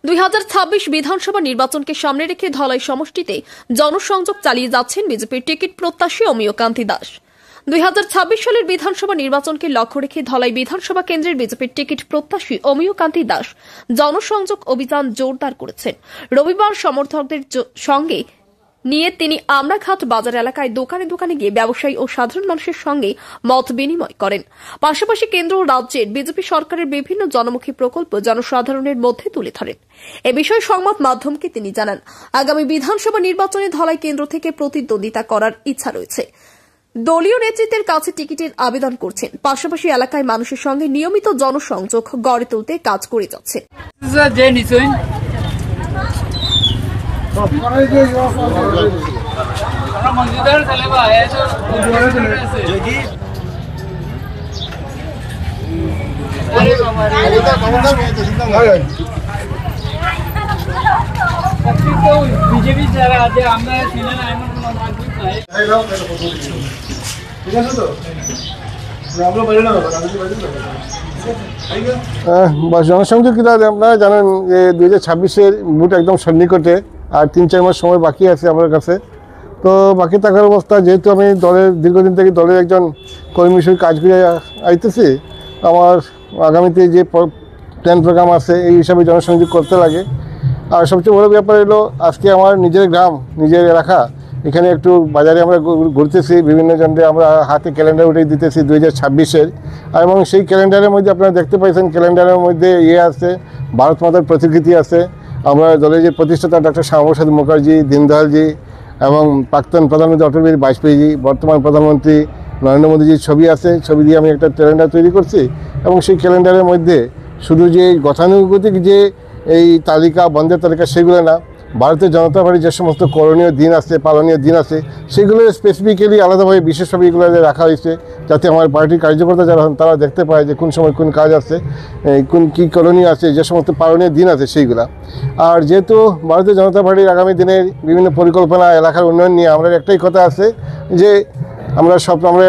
2026 বিধানসভা নির্বাচনকে সামনে রেখে ধলাই সমষ্টিতে জনসংযোগ চালিয়ে যাচ্ছেন বিজেপির টিকিট প্রত্যাশী অমিয় কান্তি দাস। 2026 সালের বিধানসভা নির্বাচনকে লক্ষ্য রেখে ধলাই বিধানসভা কেন্দ্রের বিজেপির টিকিট প্রত্যাশী অমিয় কান্তি দাস জনসংযোগ অভিযান জোরদার করেছেন। রবিবার সমর্থকদের সঙ্গে নিয়ে তিনি আমরাঘাট বাজার এলাকায় দোকানে দোকানে গিয়ে ব্যবসায়ী ও সাধারণ মানুষের সঙ্গে মত বিনিময় করেন। পাশাপাশি কেন্দ্র ও রাজ্যের বিজেপি সরকারের বিভিন্ন জনমুখী প্রকল্প জনসাধারণের মধ্যে তুলে ধরেন। এ বিষয়ে সংবাদ মাধ্যমকে তিনি জানান, আগামী বিধানসভা নির্বাচনে ধলাই কেন্দ্র থেকে প্রতিদ্বন্দ্বিতা করার ইচ্ছা রয়েছে। দলীয় নেতৃত্বের কাছে টিকিটের আবেদন করছেন, পাশাপাশি এলাকায় মানুষের সঙ্গে নিয়মিত জনসংযোগ গড়ে তুলতে কাজ করে যাচ্ছেন। বিজেপি যারা আছে আমরা ছিলেন ঠিক আছে তো জনসংযোগ আপনারা জানেন যে 2026-এর ভোট একদম সন্নিকটে, আর 3-4 মাস সময় বাকি আছে আমার কাছে। তো বাকি থাকার অবস্থা, যেহেতু আমি দলের দীর্ঘদিন থেকে দলের একজন কর্মী হিসেবে কাজ করে আইতেছি, আমার আগামীতে যে প্ল্যান প্রোগ্রাম আছে এই হিসাবে জনসংযোগ করতে লাগে। আর সবচেয়ে বড় ব্যাপার হলো আজকে আমার নিজের গ্রাম, নিজের এলাকা, এখানে একটু বাজারে আমরা ঘুরতেছি, বিভিন্ন জনকে আমরা হাতে ক্যালেন্ডার উঠে দিতেছি 2026-এর। এবং সেই ক্যালেন্ডারের মধ্যে আপনারা দেখতে পাইছেন, ক্যালেন্ডারের মধ্যে আছে ভারত মাতার প্রতিকৃতি আছে, আমরা দলের যে প্রতিষ্ঠাতা ডক্টর শ্যামাপ্রসাদ মুখার্জি, দীনদয়ালজি এবং প্রাক্তন প্রধানমন্ত্রী অটল বিহারী বাজপেয়ীজি, বর্তমান প্রধানমন্ত্রী নরেন্দ্র মোদীজির ছবি আছে। ছবি দিয়ে আমি একটা ক্যালেন্ডার তৈরি করছি এবং সেই ক্যালেন্ডারের মধ্যে শুধু যে গতানুগতিক যে এই তালিকা, বন্ধের তালিকা, সেগুলো না, ভারতীয় জনতা পার্টির যে সমস্ত করণীয় দিন আছে, পালনীয় দিন আছে, সেগুলো স্পেসিফিক্যালি আলাদাভাবে বিশেষভাবে এগুলো রাখা হয়েছে, যাতে আমার পার্টির কার্যকর্তা যারা হন তারা দেখতে পায় যে কোন সময় কোন কাজ আছে, কোন কী করণীয় আছে, যে সমস্ত পালনীয় দিন আছে সেইগুলা। আর যেহেতু ভারতীয় জনতা পার্টির আগামী দিনের বিভিন্ন পরিকল্পনা, এলাকার উন্নয়ন নিয়ে আমরা একটাই কথা আছে যে আমরা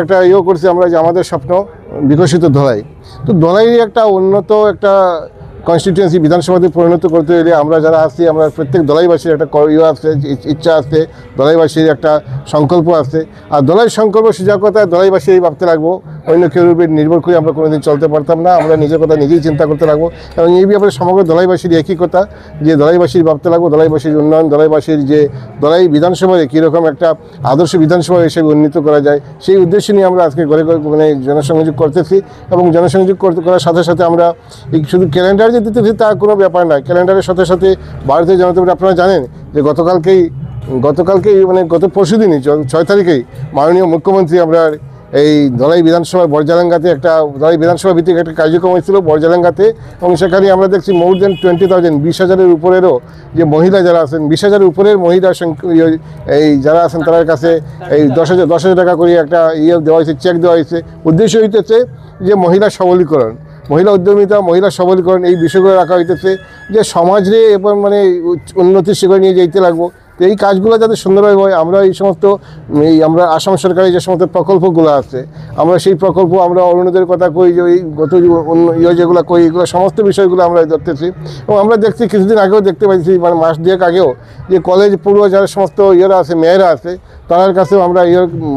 একটা করছি, আমরা যে আমাদের স্বপ্ন বিকশিত ধলাই। তো ধলাই একটা উন্নত একটা কনস্টিটিউয়েন্সি বিধানসভাতে পরিণত করতে হলে আমরা যারা আছি, আমরা প্রত্যেক দলাইবাসীর একটা আছে, ইচ্ছা আছে, দলাইবাসীর একটা সংকল্প আছে। আর দলাই সংকল্প সোজা কথা দলাইবাসী ভাবতে লাগবো, অন্য কেউ উপর নির্ভর করে আমরা কোনোদিন চলতে পারতাম না। আমরা নিজের কথা নিজেই চিন্তা করতে লাগবো এবং এই ব্যাপারে সমগ্র দলাইবাসীর একই কথা যে দলাইবাসীর ভাবতে লাগবো, দলাইবাসীর উন্নয়ন, দলাইবাসীর যে দলাই বিধানসভায় কীরকম একটা আদর্শ বিধানসভা হিসেবে উন্নীত করা যায়, সেই উদ্দেশ্য নিয়ে আমরা আজকে ঘরে ঘরে জনসংযোগ করতেছি। এবং জনসংযোগ করার সাথে সাথে আমরা শুধু ক্যালেন্ডার যে দিতেছি তা কোনো ব্যাপার নয়, ক্যালেন্ডারের সাথে সাথে ভারতীয় জনতা পার্টি, আপনারা জানেন যে গতকালকেই গত পরশু দিনই 6 তারিখেই মাননীয় মুখ্যমন্ত্রী আমরা এই ধলাই বিধানসভার বরজালাঙ্গাতে একটা ধলাই বিধানসভা ভিত্তিক একটা কার্যক্রম হয়েছিল বরজালাঙ্গাতে, এবং সেখানে আমরা দেখছি মোর দেন 20,000, 20,000-এর উপরেরও যে মহিলা যারা আছেন, 20,000-এর উপরের মহিলা এই যারা আছেন তাদের কাছে এই 10,000 টাকা করে একটা দেওয়া হয়েছে, চেক দেওয়া হয়েছে। উদ্দেশ্য হইতেছে যে মহিলা সবলীকরণ, মহিলা উদ্যমিতা, মহিলা সবলীকরণ, এই বিষয়গুলো রাখা হইতেছে যে সমাজে এবং উন্নতির শিখরে নিয়ে যেতে লাগবো। তো এই কাজগুলো যাতে সুন্দরভাবে হয়, আমরা এই সমস্ত আমরা আসাম সরকারের যে সমস্ত প্রকল্পগুলো আছে, আমরা সেই প্রকল্প আমরা অরুণোদয়ের কথা কই, যে এই গত যেগুলো কই, এগুলো সমস্ত বিষয়গুলো আমরা ধরতেছি। এবং আমরা দেখছি কিছুদিন আগেও দেখতে পাচ্ছি, মাস 2 আগেও, যে কলেজ পড়ুয়া যারা সমস্ত আছে, মেয়েরা আছে, তাদের কাছেও আমরা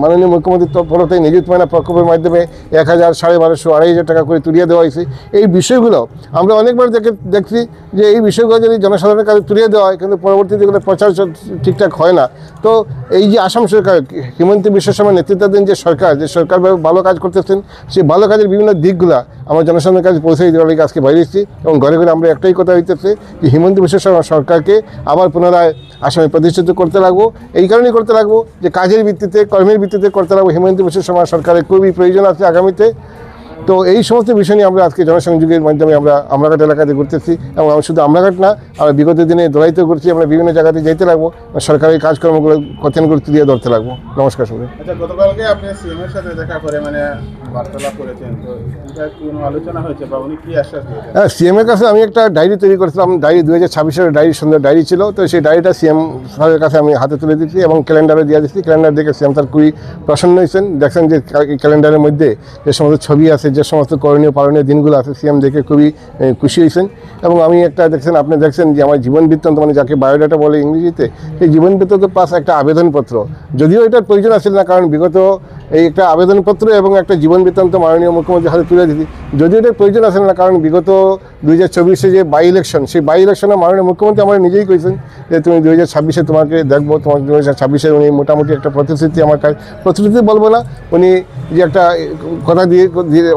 মাননীয় মুখ্যমন্ত্রীর তরফ থেকে নিযুক্ত মাইনা প্রকল্পের মাধ্যমে 1,000, 1,250, 2,500 টাকা করে তুলিয়ে দেওয়া হয়েছে। এই বিষয়গুলো আমরা অনেকবার দেখছি যে এই বিষয়গুলো যদি জনসাধারণের কাছে তুলিয়ে দেওয়া হয়, কিন্তু পরবর্তীতে এগুলো প্রচার ঠিকঠাক হয় না। তো এই যে আসাম সরকার, হিমন্ত বিশ্ব শর্মার নেতৃত্বাধীন যে সরকার ভালো কাজ করতেছেন, সেই ভালো কাজের বিভিন্ন দিকগুলো আমরা জনসাধারণের কাছে পৌঁছে দেওয়ার লিগে আজকে বাইরে এসেছি। এবং ঘরে ঘরে আমরা একটাই কথা হইতেছে যে হিমন্ত বিশ্ব শর্মা সরকারকে আবার পুনরায় আসামে প্রতিষ্ঠিত করতে লাগবো। এই কারণেই করতে লাগবো যে কাজের ভিত্তিতে, কর্মের ভিত্তিতে করতে লাগবো। হিমন্ত বিশ্ব শর্মা সরকারের খুবই প্রয়োজন আছে আগামীতে। তো এই সমস্ত বিষয় নিয়ে আমরা আজকে জনসংযোগের মাধ্যমে আমরা আমরাঘাট এলাকাতে ঘুরতেছি। এবং আমরা শুধু আমরাঘাট না, আমরা বিগত দিনে দলাইতেও ঘুরছি, আমরা বিভিন্ন জায়গাতে যেতে লাগবো, সরকারি কাজকর্মগুলো কথানগুলো তুলিয়ে ধরতে লাগবো। নমস্কার সবাই। আচ্ছা, গতকালকে আপনি সিএমের সাথে দেখা করে বার্তালাপ করেছেন, তো এটা কোনো আলোচনা হয়েছে বা উনি কি আশ্বাস দিয়েছেন? হ্যাঁ, সিএমের কাছে আমি একটা ডায়েরি তৈরি করেছিলাম, ডায়েরি 2026-এর ডায়েরি, সুন্দর ডায়েরি ছিল। তো সেই ডায়েরিটা সিএম স্যারের কাছে আমি হাতে তুলে দিচ্ছি এবং ক্যালেন্ডারে দিয়ে দিচ্ছি। ক্যালেন্ডার দেখে সিএম স্যার খুবই প্রসন্ন হয়েছেন। দেখছেন যে ক্যালেন্ডারের মধ্যে যে সমস্ত ছবি আছে, যে সমস্ত করণীয় পালনীয় দিনগুলো আছে সিএম দেখে খুবই খুশি হয়েছেন। এবং আমি একটা দেখছেন, আপনি দেখছেন যে আমার জীবন বৃত্তান্ত মানে যাকে বায়োডাটা বলে ইংরেজিতে, সেই জীবন বৃত্তান্ত প্লাস একটা আবেদনপত্র, যদিও এটার প্রয়োজন আসলে না, কারণ বিগত এই একটা আবেদনপত্র এবং একটা জীবন বৃত্তান্ত মাননীয় মুখ্যমন্ত্রীর হাতে তুলে দিতি, যদিও এটার প্রয়োজন আসলে না, কারণ বিগত 2024 যে বাই ইলেকশন, সেই বাই ইলেকশনে মাননীয় মুখ্যমন্ত্রী আমার নিজেই কইছেন যে তুমি 2026 তোমাকে দেখবো, তোমার 2026 উনি মোটামুটি একটা প্রতিশ্রুতি আমার কাছে, প্রতিশ্রুতি বলবো না, উনি যে একটা কথা দিয়ে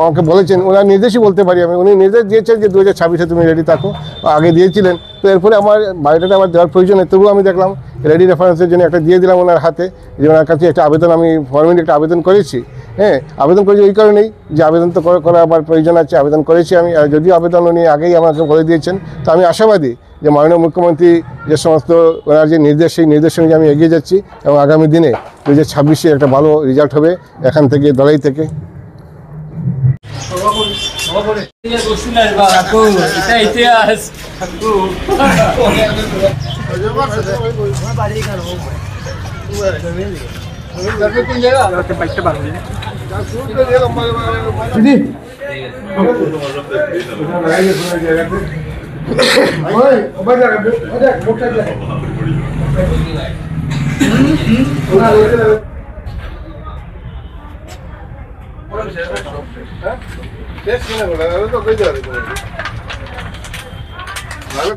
আমাকে বলেছেন, ওনার নির্দেশই বলতে পারি আমি, উনি নির্দেশ দিয়েছেন যে 2026 তুমি রেডি থাকো, আগে দিয়েছিলেন। তো এরপরে আমার বায়োডাটা আবার দেওয়ার প্রয়োজন নেই, তবুও আমি দেখলাম রেডি রেফারেন্সের জন্য একটা দিয়ে দিলাম ওনার হাতে, যে ওনার কাছে একটা আবেদন আমি ফর্মালি একটা আবেদন করেছি। হ্যাঁ, আবেদন করেছি ওই কারণেই যে আবেদন তো করা আমার প্রয়োজন আছে, আবেদন করেছি আমি। আর যদিও আবেদন উনি আগেই আমাকে বলে দিয়েছেন, তো আমি আশাবাদী যে মাননীয় মুখ্যমন্ত্রী যে সমস্ত ওনার যে নির্দেশ, সেই নির্দেশ অনুযায়ী আমি এগিয়ে যাচ্ছি এবং আগামী দিনে 2026 একটা ভালো রেজাল্ট হবে এখান থেকে, দলাই থেকে। Vale.